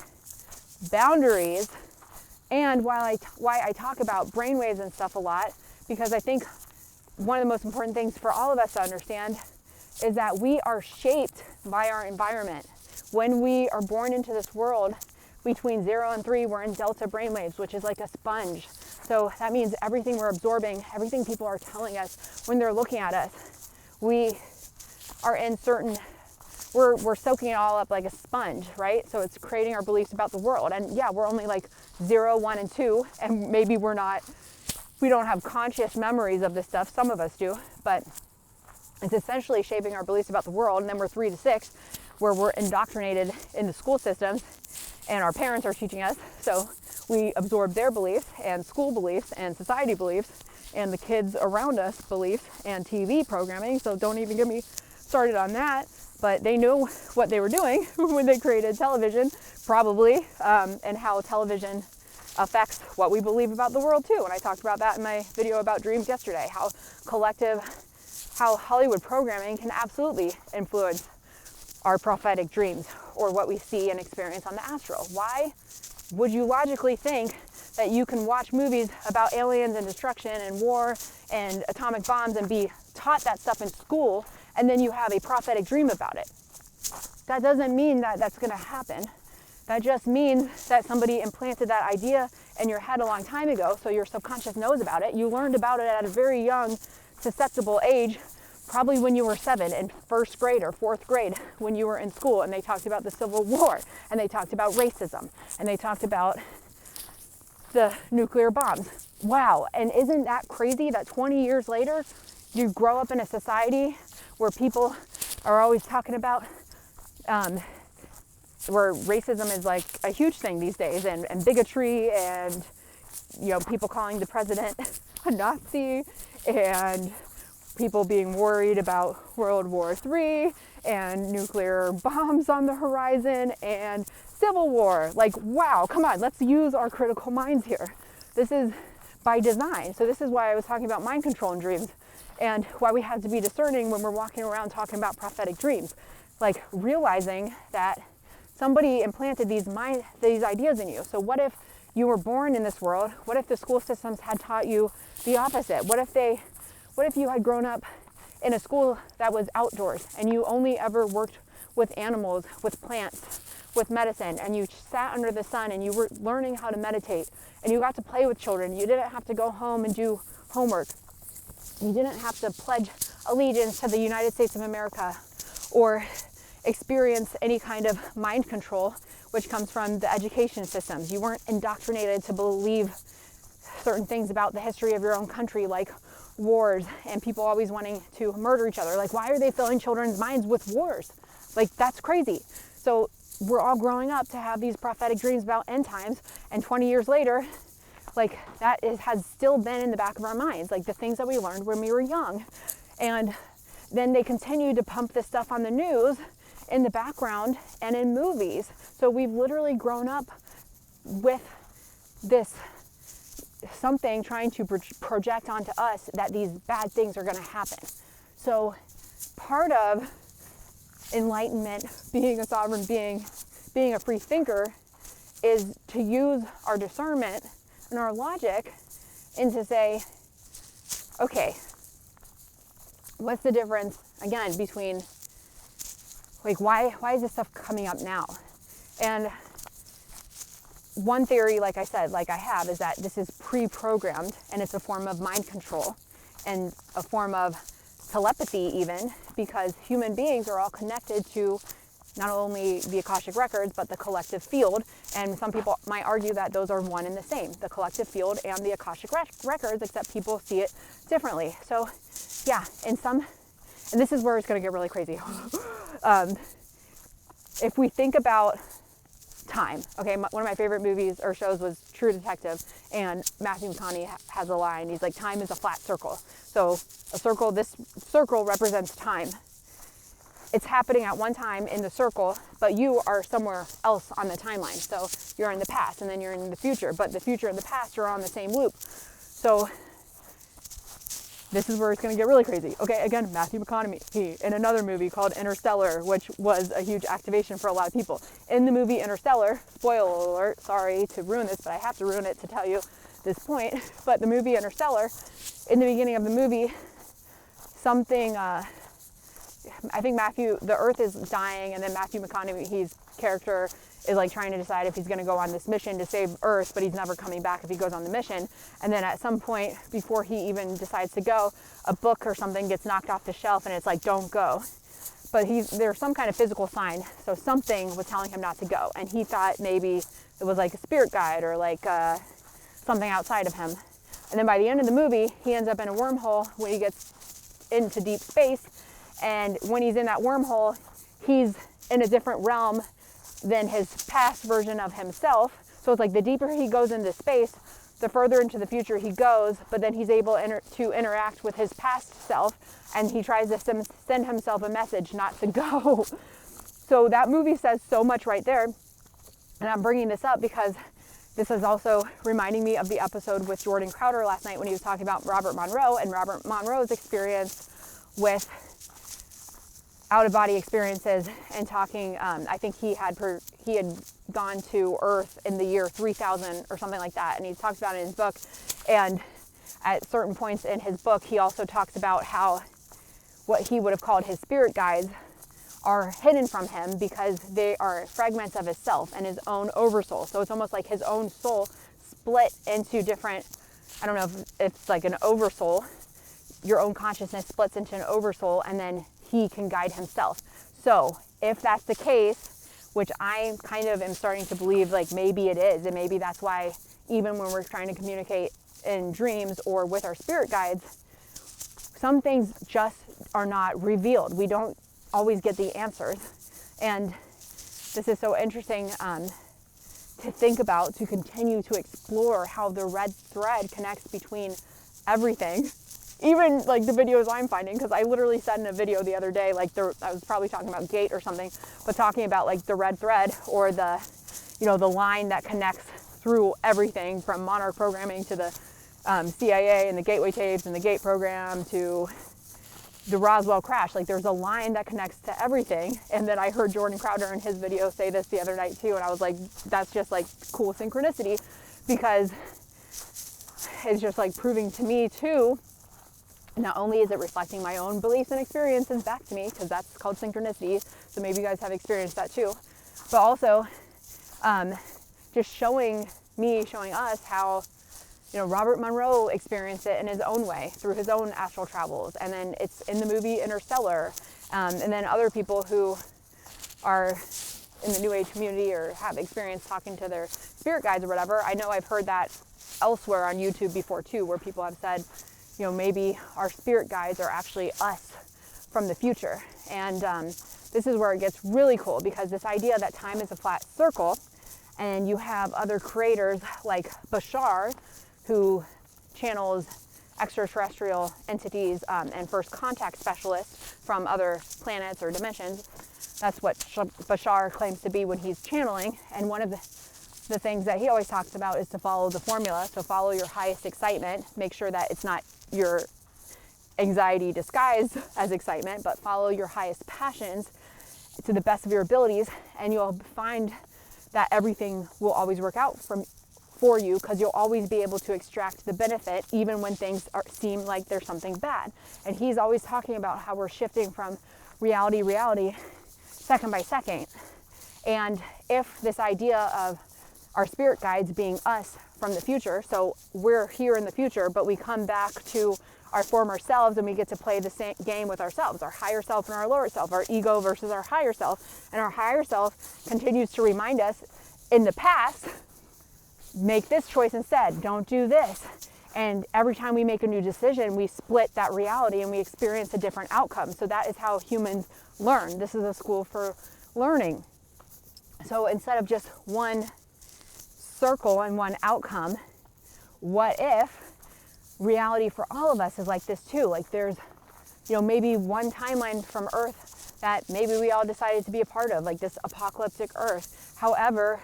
boundaries, and why I talk about brainwaves and stuff a lot, because I think one of the most important things for all of us to understand is that we are shaped by our environment. When we are born into this world, between 0 and 3, we're in delta brainwaves, which is like a sponge. So that means everything we're absorbing, everything people are telling us when they're looking at us, we are in certain, we're soaking it all up like a sponge, right? So it's creating our beliefs about the world. And yeah, we're only like 0, 1, and 2, and maybe we don't have conscious memories of this stuff. Some of us do, but it's essentially shaping our beliefs about the world. And then we're 3 to 6, where we're indoctrinated in the school systems and our parents are teaching us. So we absorb their beliefs and school beliefs and society beliefs and the kids around us beliefs and TV programming. So don't even get me started on that. But they knew what they were doing when they created television, probably, and how television affects what we believe about the world too. And I talked about that in my video about dreams yesterday, how Hollywood programming can absolutely influence our prophetic dreams or what we see and experience on the astral. Why would you logically think that you can watch movies about aliens and destruction and war and atomic bombs and be taught that stuff in school, and then you have a prophetic dream about it? That doesn't mean that that's going to happen. That just means that somebody implanted that idea in your head a long time ago, so your subconscious knows about it. You learned about it at a very young, susceptible age, probably when you were 7 in 1st grade or 4th grade, when you were in school, and they talked about the Civil War, and they talked about racism, and they talked about the nuclear bombs. Wow, and isn't that crazy that 20 years later, you grow up in a society where people are always talking about, where racism is like a huge thing these days, and bigotry, and people calling the president a Nazi, and people being worried about World War III and nuclear bombs on the horizon and Civil War. Like, wow, come on, let's use our critical minds here. This is by design. So this is why I was talking about mind control and dreams, and why we have to be discerning when we're walking around talking about prophetic dreams. Like realizing that somebody implanted these ideas in you. So what if you were born in this world? What if the school systems had taught you the opposite? What if you had grown up in a school that was outdoors and you only ever worked with animals, with plants, with medicine, and you sat under the sun and you were learning how to meditate and you got to play with children? You didn't have to go home and do homework. You didn't have to pledge allegiance to the United States of America or experience any kind of mind control, which comes from the education systems. You weren't indoctrinated to believe certain things about the history of your own country, like wars and people always wanting to murder each other. Like, why are they filling children's minds with wars? Like, that's crazy. So we're all growing up to have these prophetic dreams about end times, and 20 years later, like, that has still been in the back of our minds, like the things that we learned when we were young. And then they continue to pump this stuff on the news, in the background, and in movies. So we've literally grown up with this something trying to project onto us that these bad things are going to happen. So part of enlightenment, being a sovereign being, being a free thinker, is to use our discernment and our logic and to say, okay, what's the difference, again, between, like, why is this stuff coming up now? And one theory, like I said, like I have, is that this is pre-programmed, and it's a form of mind control and a form of telepathy even, because human beings are all connected to not only the Akashic Records, but the collective field. And some people might argue that those are one and the same, the collective field and the Akashic Records, except people see it differently. So yeah, and this is where it's going to get really crazy. If we think about time. Okay, one of my favorite movies or shows was True Detective, and Matthew McConaughey has a line. He's like, time is a flat circle. So a circle, this circle represents time. It's happening at one time in the circle, but you are somewhere else on the timeline. So you're in the past, and then you're in the future, but the future and the past are on the same loop. So this is where it's going to get really crazy. Okay, again, Matthew McConaughey in another movie called Interstellar, which was a huge activation for a lot of people. In the movie Interstellar, spoiler alert, sorry to ruin this, but I have to ruin it to tell you this point. But the movie Interstellar, in the beginning of the movie, something, I think the Earth is dying, and then Matthew McConaughey's character is like trying to decide if he's going to go on this mission to save Earth, but he's never coming back if he goes on the mission. And then at some point, before he even decides to go, a book or something gets knocked off the shelf, and it's like, don't go. But there's some kind of physical sign, so something was telling him not to go, and he thought maybe it was like a spirit guide or like something outside of him. And then by the end of the movie, he ends up in a wormhole when he gets into deep space, and when he's in that wormhole, he's in a different realm than his past version of himself. So it's like the deeper he goes into space, the further into the future he goes, but then he's able to interact with his past self, and he tries to send himself a message not to go. So that movie says so much right there. And I'm bringing this up because this is also reminding me of the episode with Jordan Crowder last night when he was talking about Robert Monroe and Robert Monroe's experience with out-of-body experiences, and talking, I think he had gone to Earth in the year 3000 or something like that, and he talks about it in his book. And at certain points in his book, he also talks about how what he would have called his spirit guides are hidden from him because they are fragments of his self and his own oversoul. So it's almost like his own soul split into different, I don't know if it's like an oversoul, your own consciousness splits into an oversoul, and then he can guide himself. So if that's the case, which I kind of am starting to believe, like maybe it is, and maybe that's why even when we're trying to communicate in dreams or with our spirit guides, some things just are not revealed. We don't always get the answers. And this is so interesting to think about, to continue to explore how the red thread connects between everything. Even like the videos I'm finding, because I literally said in a video the other day, like I was probably talking about gate or something, but talking about like the red thread, or the, the line that connects through everything from monarch programming to the CIA and the gateway tapes and the gate program to the Roswell crash. Like there's a line that connects to everything. And then I heard Jordan Crowder in his video say this the other night too, and I was like, that's just like cool synchronicity, because it's just like proving to me too, not only is it reflecting my own beliefs and experiences back to me, because that's called synchronicity, so maybe you guys have experienced that too, but also just showing us how, Robert Monroe experienced it in his own way through his own astral travels, and then it's in the movie Interstellar, and then other people who are in the New Age community or have experience talking to their spirit guides or whatever. I know I've heard that elsewhere on YouTube before too, where people have said, maybe our spirit guides are actually us from the future. And this is where it gets really cool, because this idea that time is a flat circle, and you have other creators like Bashar, who channels extraterrestrial entities and first contact specialists from other planets or dimensions. That's what Bashar claims to be when he's channeling. And one of the things that he always talks about is to follow the formula. So follow your highest excitement. Make sure that it's not your anxiety disguised as excitement, but follow your highest passions to the best of your abilities, and you'll find that everything will always work out for you, because you'll always be able to extract the benefit even when things seem like there's something bad. And he's always talking about how we're shifting from reality second by second. And if this idea of our spirit guides being us from the future, so we're here in the future, but we come back to our former selves and we get to play the same game with ourselves, our higher self and our lower self, our ego versus our higher self. And our higher self continues to remind us in the past, make this choice instead, don't do this. And every time we make a new decision, we split that reality and we experience a different outcome. So that is how humans learn. This is a school for learning. So instead of just one circle and one outcome, what if reality for all of us is like this too? Like there's, maybe one timeline from Earth that maybe we all decided to be a part of, like this apocalyptic Earth. However,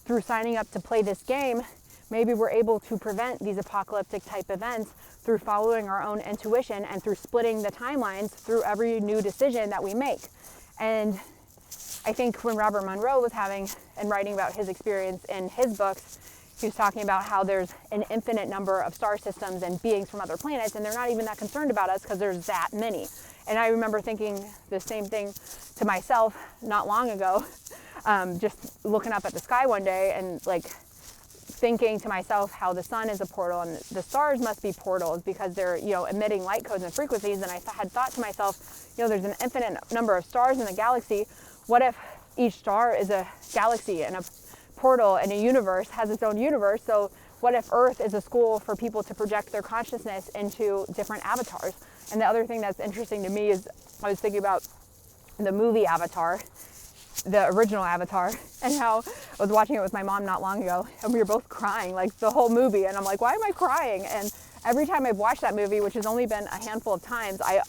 through signing up to play this game, maybe we're able to prevent these apocalyptic type events through following our own intuition and through splitting the timelines through every new decision that we make. And I think when Robert Monroe was having and writing about his experience in his books, he was talking about how there's an infinite number of star systems and beings from other planets, and they're not even that concerned about us because there's that many. And I remember thinking the same thing to myself not long ago, just looking up at the sky one day and like thinking to myself how the sun is a portal and the stars must be portals because they're, emitting light codes and frequencies. And I had thought to myself, there's an infinite number of stars in the galaxy. What if each star is a galaxy and a portal and a universe has its own universe? So what if Earth is a school for people to project their consciousness into different avatars? And the other thing that's interesting to me is I was thinking about the movie Avatar, the original Avatar, and how I was watching it with my mom not long ago, and we were both crying like the whole movie, and I'm like, why am I crying? And every time I've watched that movie, which has only been a handful of times, it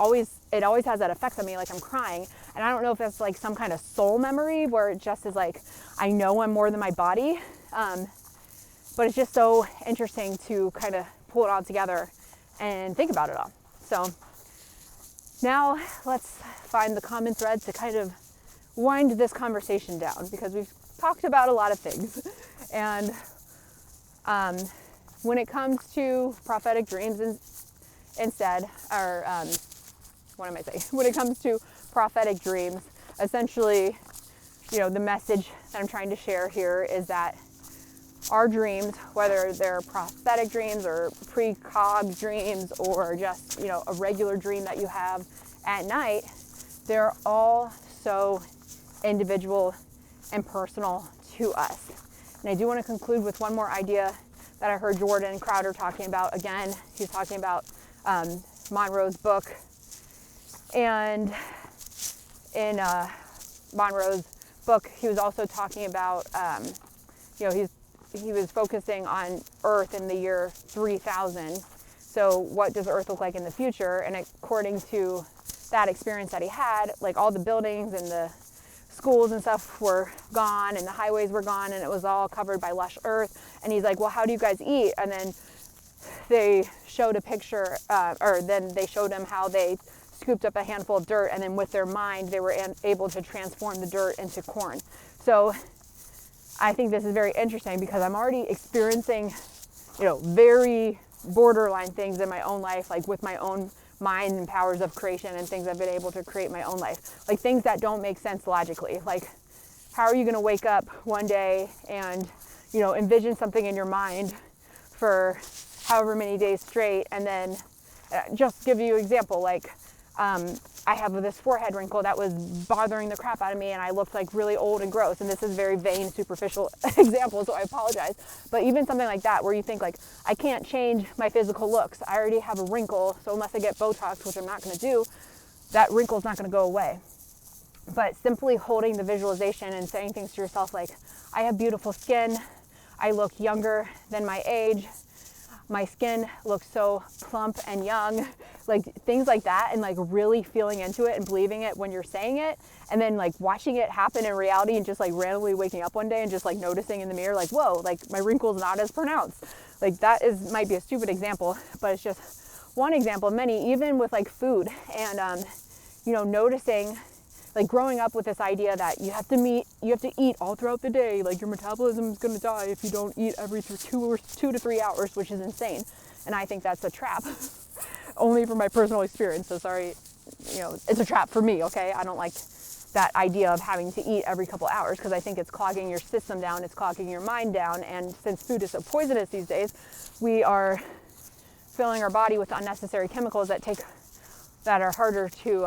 always has that effect on me, like I'm crying. And I don't know if that's like some kind of soul memory where it just is like, I know I'm more than my body. But it's just so interesting to kind of pull it all together and think about it all. So now let's find the common thread to kind of wind this conversation down, because we've talked about a lot of things. And when it comes to prophetic dreams when it comes to prophetic dreams, essentially, the message that I'm trying to share here is that our dreams, whether they're prophetic dreams or precog dreams or just, a regular dream that you have at night, they're all so individual and personal to us. And I do want to conclude with one more idea that I heard Jordan Crowder talking about. Again, he's talking about Monroe's book. And in Monroe's book, he was also talking about, he was focusing on Earth in the year 3000. So what does Earth look like in the future? And according to that experience that he had, like all the buildings and the schools and stuff were gone and the highways were gone and it was all covered by lush earth. And he's like, well, how do you guys eat? And then they showed a picture, then they showed him how they scooped up a handful of dirt, and then with their mind they were able to transform the dirt into corn. So I think this is very interesting because I'm already experiencing, very borderline things in my own life, like with my own mind and powers of creation and things I've been able to create my own life. Like things that don't make sense logically. Like, how are you going to wake up one day and, envision something in your mind for however many days straight, and then just give you an example, like I have this forehead wrinkle that was bothering the crap out of me and I looked like really old and gross, and this is a very vain, superficial example, so I apologize. But even something like that where you think like, I can't change my physical looks, I already have a wrinkle, so unless I get Botox, which I'm not going to do, that wrinkle's not going to go away. But simply holding the visualization and saying things to yourself like, I have beautiful skin, I look younger than my age, my skin looks so plump and young, like things like that, and like really feeling into it and believing it when you're saying it, and then like watching it happen in reality and just like randomly waking up one day and just like noticing in the mirror like, whoa, like my wrinkle's not as pronounced. Like that might be a stupid example, but it's just one example of many, even with like food and noticing, like growing up with this idea that you have to eat all throughout the day, like your metabolism is going to die if you don't eat every 2 to 3 hours, which is insane. And I think that's a trap, only from my personal experience. So sorry, it's a trap for me, okay? I don't like that idea of having to eat every couple hours because I think it's clogging your system down, it's clogging your mind down. And since food is so poisonous these days, we are filling our body with unnecessary chemicals that are harder to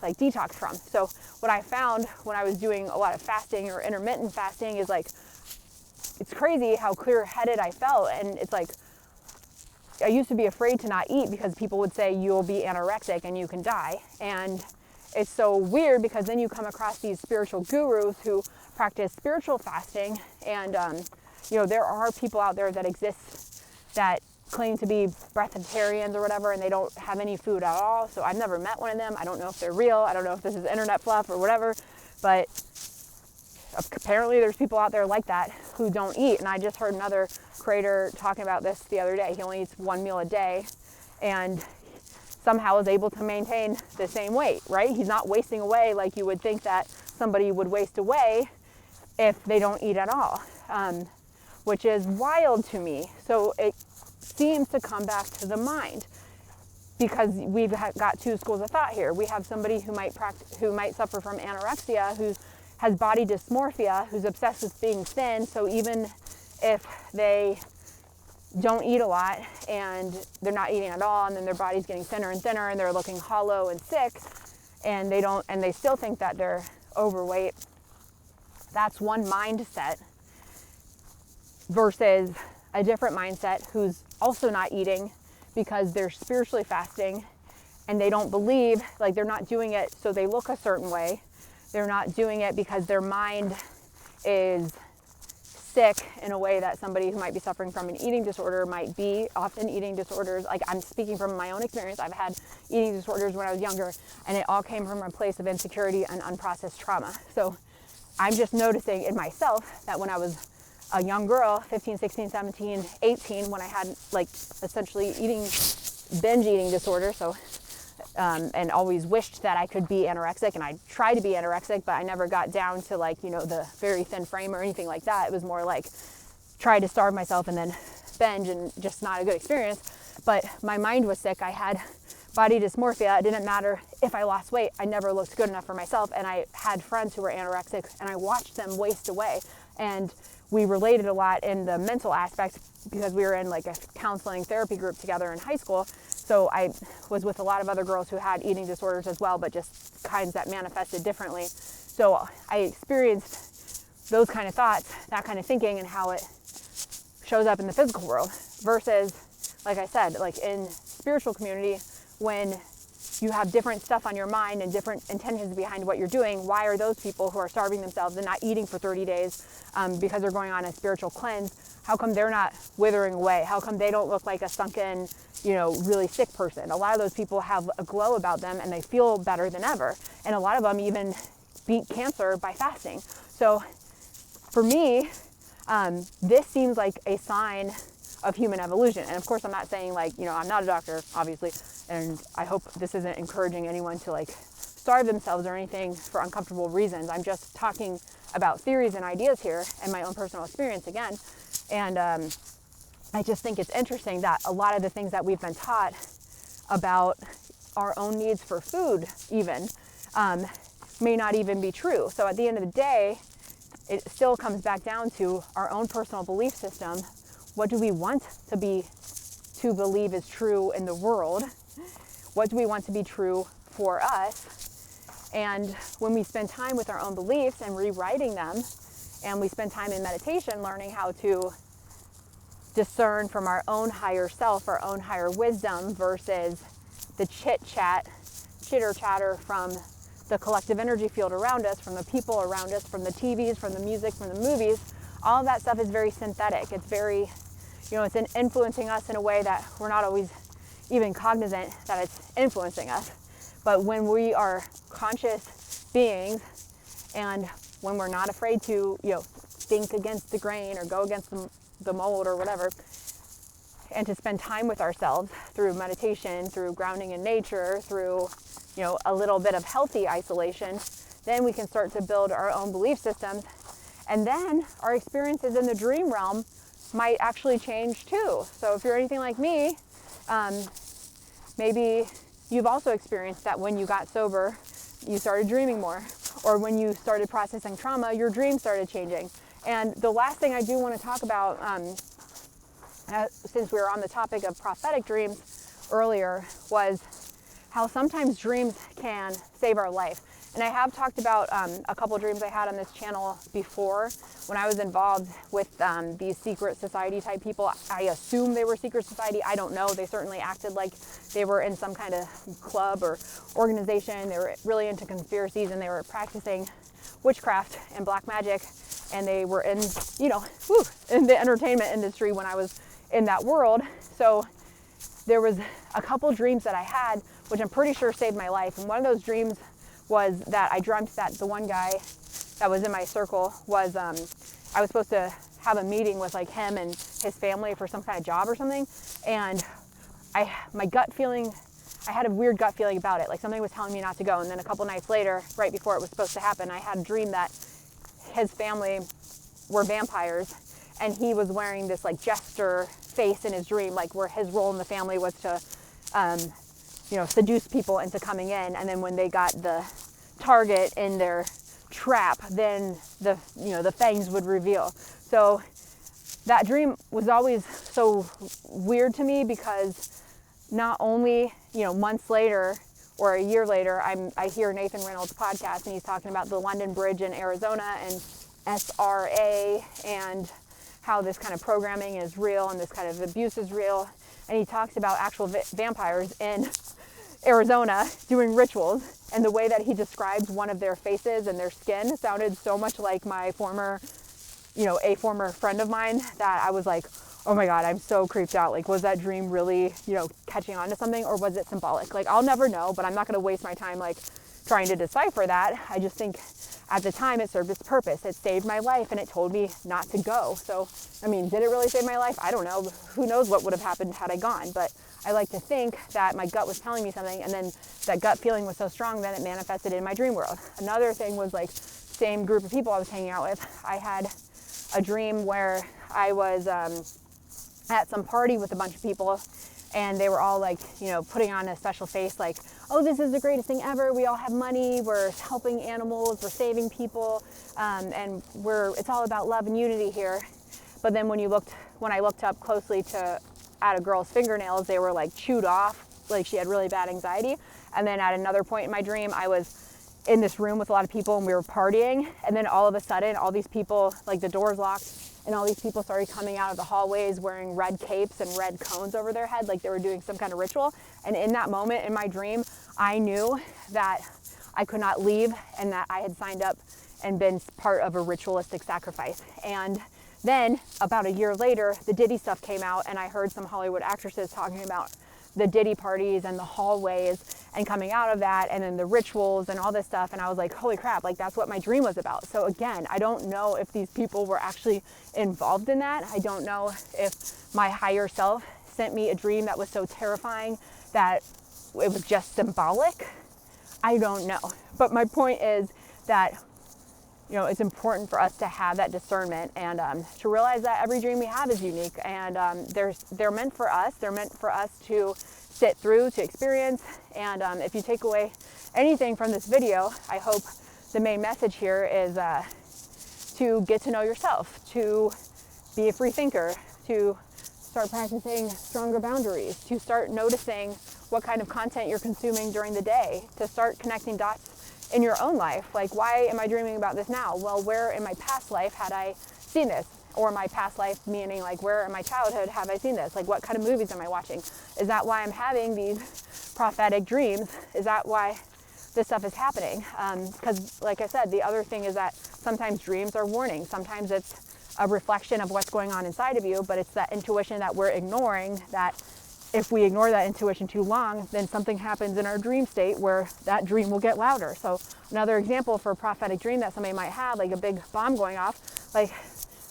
like detox from. So what I found when I was doing a lot of fasting or intermittent fasting is like, it's crazy how clear-headed I felt. And it's like, I used to be afraid to not eat because people would say you'll be anorexic and you can die. And it's so weird because then you come across these spiritual gurus who practice spiritual fasting, and there are people out there that exist that claim to be breatharians or whatever, and they don't have any food at all. So I've never met one of them. I don't know if they're real. I don't know if this is internet fluff or whatever, but apparently there's people out there like that who don't eat. And I just heard another creator talking about this the other day. He only eats one meal a day and somehow is able to maintain the same weight, right? He's not wasting away like you would think that somebody would waste away if they don't eat at all, which is wild to me. So it seems to come back to the mind, because we've got two schools of thought here. We have somebody who might suffer from anorexia, who has body dysmorphia, who's obsessed with being thin. So even if they don't eat a lot and they're not eating at all, and then their body's getting thinner and thinner and they're looking hollow and sick, and they still think that they're overweight. That's one mindset versus a different mindset who's also not eating because they're spiritually fasting, and they don't believe, like, they're not doing it so they look a certain way. They're not doing it because their mind is sick in a way that somebody who might be suffering from an eating disorder might be. Often eating disorders, like, I'm speaking from my own experience. I've had eating disorders when I was younger, and it all came from a place of insecurity and unprocessed trauma. So I'm just noticing in myself that when I was a young girl, 15, 16, 17, 18, when I had, like, essentially binge eating disorder, so and always wished that I could be anorexic, and I tried to be anorexic, but I never got down to, like, the very thin frame or anything like that. It was more like try to starve myself and then binge, and just not a good experience. But my mind was sick. I had body dysmorphia. It didn't matter if I lost weight. I never looked good enough for myself, and I had friends who were anorexic, and I watched them waste away. And we related a lot in the mental aspect because we were in, like, a counseling therapy group together in high school. So I was with a lot of other girls who had eating disorders as well, but just kinds that manifested differently. So I experienced those kind of thoughts, that kind of thinking, and how it shows up in the physical world versus, like I said, like in spiritual community, when you have different stuff on your mind and different intentions behind what you're doing. Why are those people who are starving themselves and not eating for 30 days because they're going on a spiritual cleanse, how come they're not withering away? How come they don't look like a sunken, really sick person? A lot of those people have a glow about them and they feel better than ever. And a lot of them even beat cancer by fasting. So for me, this seems like a sign of human evolution. And of course, I'm not saying, like, I'm not a doctor, obviously, and I hope this isn't encouraging anyone to, like, starve themselves or anything for uncomfortable reasons. I'm just talking about theories and ideas here and my own personal experience again. And I just think it's interesting that a lot of the things that we've been taught about our own needs for food even may not even be true. So at the end of the day, it still comes back down to our own personal belief system. What do we want to believe is true in the world? What do we want to be true for us? And when we spend time with our own beliefs and rewriting them, and we spend time in meditation learning how to discern from our own higher self, our own higher wisdom, versus the chitter chatter from the collective energy field around us, from the people around us, from the TVs, from the music, from the movies, all of that stuff is very synthetic. It's very, it's influencing us in a way that we're not always even cognizant that it's influencing us. But when we are conscious beings, and when we're not afraid to, think against the grain or go against the mold or whatever, and to spend time with ourselves through meditation, through grounding in nature, through, a little bit of healthy isolation, then we can start to build our own belief systems. And then our experiences in the dream realm might actually change too. So if you're anything like me, maybe you've also experienced that when you got sober, you started dreaming more. Or when you started processing trauma, your dreams started changing. And the last thing I do want to talk about, since we were on the topic of prophetic dreams earlier, was how sometimes dreams can save our life. And I have talked about a couple dreams I had on this channel before when I was involved with these secret society type people. I assume they were secret society. I don't know. They certainly acted like they were in some kind of club or organization. They were really into conspiracies, and they were practicing witchcraft and black magic. And they were in, in the entertainment industry when I was in that world. So there was a couple dreams that I had, which I'm pretty sure saved my life. And one of those dreams was that I dreamt that the one guy that was in my circle was, I was supposed to have a meeting with like him and his family for some kind of job or something. And my gut feeling, I had a weird gut feeling about it. Like something was telling me not to go. And then a couple nights later, right before it was supposed to happen, I had a dream that his family were vampires, and he was wearing this like jester face in his dream, like where his role in the family was to, seduce people into coming in. And then when they got the target in their trap, then the fangs would reveal. So that dream was always so weird to me, because not only, months later or a year later, I hear Nathan Reynolds' podcast, and he's talking about the London Bridge in Arizona and SRA, and how this kind of programming is real and this kind of abuse is real. And he talks about actual vampires in Arizona doing rituals, and the way that he describes one of their faces and their skin sounded so much like my former friend of mine, that I was like, oh my God, I'm so creeped out. Like, was that dream really, catching on to something, or was it symbolic? Like, I'll never know, but I'm not going to waste my time like trying to decipher that. I just think at the time it served its purpose. It saved my life, and it told me not to go. So, did it really save my life? I don't know. Who knows what would have happened had I gone? But I like to think that my gut was telling me something, and then that gut feeling was so strong that it manifested in my dream world. Another thing was like, same group of people I was hanging out with. I had a dream where I was at some party with a bunch of people, and they were all like, putting on a special face, like, oh, this is the greatest thing ever. We all have money. We're helping animals. We're saving people. And it's all about love and unity here. But then when I looked up closely at a girl's fingernails, they were like chewed off, like she had really bad anxiety. And then at another point in my dream, I was in this room with a lot of people, and we were partying. And then all of a sudden, all these people, like the doors locked, and all these people started coming out of the hallways wearing red capes and red cones over their head, like they were doing some kind of ritual. And in that moment in my dream, I knew that I could not leave, and that I had signed up and been part of a ritualistic sacrifice. And then about a year later, the Diddy stuff came out, and I heard some Hollywood actresses talking about the Diddy parties and the hallways and coming out of that, and then the rituals and all this stuff. And I was like, holy crap, like that's what my dream was about. So again, I don't know if these people were actually involved in that. I don't know if my higher self sent me a dream that was so terrifying that it was just symbolic. I don't know. But my point is that, it's important for us to have that discernment, and to realize that every dream we have is unique, and they're meant for us. They're meant for us to sit through, to experience. And if you take away anything from this video, I hope the main message here is to get to know yourself, to be a free thinker, to start practicing stronger boundaries, to start noticing what kind of content you're consuming during the day, to start connecting dots in your own life. Like, why am I dreaming about this now? Well, where in my past life had I seen this? Or my past life, meaning like, where in my childhood have I seen this? Like, what kind of movies am I watching? Is that why I'm having these prophetic dreams? Is that why this stuff is happening? Because like I said, the other thing is that sometimes dreams are warnings. Sometimes it's a reflection of what's going on inside of you, but it's that intuition that we're ignoring, that if we ignore that intuition too long, then something happens in our dream state where that dream will get louder. So another example for a prophetic dream that somebody might have, like a big bomb going off, like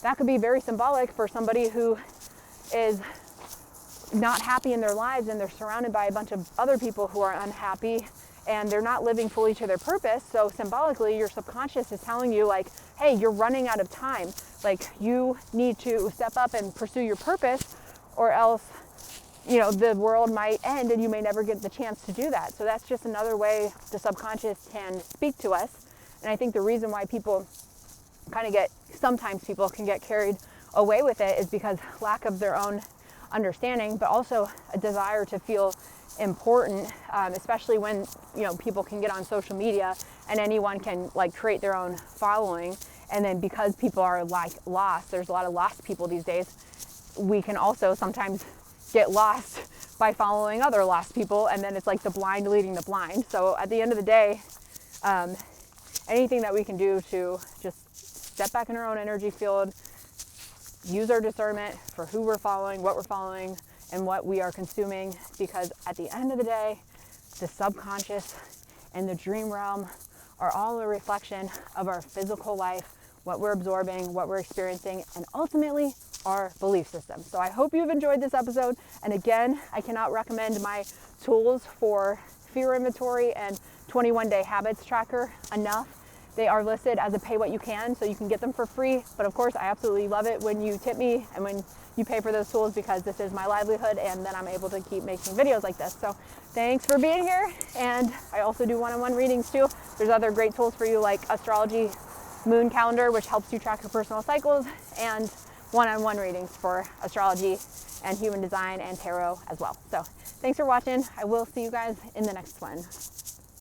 that could be very symbolic for somebody who is not happy in their lives, and they're surrounded by a bunch of other people who are unhappy, and they're not living fully to their purpose. So symbolically, your subconscious is telling you like, hey, you're running out of time. Like, you need to step up and pursue your purpose, or else the world might end and you may never get the chance to do that. So that's just another way the subconscious can speak to us. And I think the reason why sometimes people can get carried away with it is because lack of their own understanding, but also a desire to feel important, especially when, you know, people can get on social media and anyone can like create their own following. And then because people are like lost, there's a lot of lost people these days, we can also sometimes get lost by following other lost people, and then it's like the blind leading the blind. So at the end of the day, anything that we can do to just step back in our own energy field, use our discernment for who we're following, what we're following, and what we are consuming, because at the end of the day, the subconscious and the dream realm are all a reflection of our physical life, what we're absorbing, what we're experiencing, and ultimately our belief system. So I hope you've enjoyed this episode. And again, I cannot recommend my tools for fear inventory and 21-day habits tracker enough. They are listed as a pay what you can, so you can get them for free. But of course, I absolutely love it when you tip me and when you pay for those tools, because this is my livelihood, and then I'm able to keep making videos like this. So thanks for being here. And I also do one-on-one readings too. There's other great tools for you like astrology, moon calendar, which helps you track your personal cycles, and one-on-one readings for astrology and human design and tarot as well. So thanks for watching. I will see you guys in the next one.